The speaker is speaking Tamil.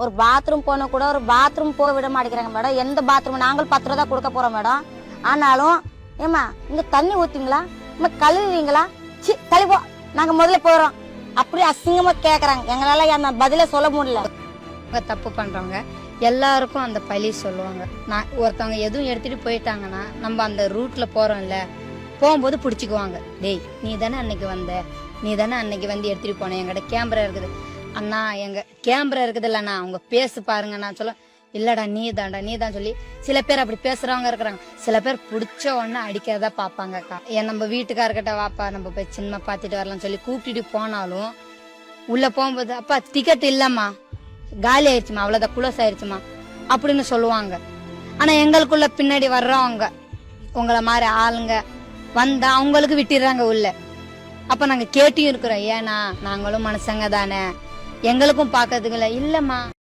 ஒரு பாத்ரூம் போன கூட ஒரு பாத்ரூம் போக விட மாட்டேங்கிறாங்க மேடம். எந்த பாத்ரூம் நாங்கள் 10 ரூபா தான் கொடுக்க போறோம் மேடம். ஆனாலும் ஏமா இங்க தண்ணி ஊத்திங்களா, கழுவுவீங்களா, கழிப்போ நாங்க முதல்ல போறோம் அப்படி அசிங்கமா கேக்குறாங்க. எங்களால அந்த பதில சொல்ல முடியல. தப்பு பண்றவங்க எல்லாருக்கும் அந்த பழி சொல்லுவாங்க. நான் ஒருத்தவங்க எதுவும் எடுத்துட்டு போயிட்டாங்கன்னா நம்ம அந்த ரூட்ல போறோம்ல, போகும்போது பிடிச்சிக்குவாங்க. டேய் நீ தானே அன்னைக்கு வந்த, நீ தானே அன்னைக்கு வந்து எடுத்துட்டு போன, என்கிட்ட கேமரா இருக்குது அண்ணா, எங்க கேமரா இருக்குது இல்லண்ணா, அவங்க பேசு பாருங்க. நான் சொல்ல இல்லடா நீ தான் சொல்லி சில பேர் அப்படி பேசுறவங்க இருக்கிறாங்க. சில பேர் பிடிச்ச உடனே அடிக்கிறதா பாப்பாங்க. நம்ம வீட்டுக்காரர்கிட்ட வாப்பா நம்ம போய் சின்ன பாத்துட்டு வரலாம் சொல்லி கூப்பிட்டுட்டு போனாலும் உள்ள போகும்போது அப்பா டிக்கெட் இல்லம்மா, காலி ஆயிடுச்சுமா, அவ்வளவுதான் குளோஸ் ஆயிடுச்சுமா அப்படின்னு சொல்லுவாங்க. ஆனா எங்களுக்குள்ள பின்னாடி வர்றவங்க உங்களை மாதிரி ஆளுங்க வந்தா அவங்களுக்கு விட்டுடுறாங்க உள்ள. அப்ப நாங்க கேட்டியும் இருக்கிறோம், ஏன்னா நாங்களும் மனுஷங்க தானே, எங்களுக்கும் பாக்கிறதுக்கு இல்லம்மா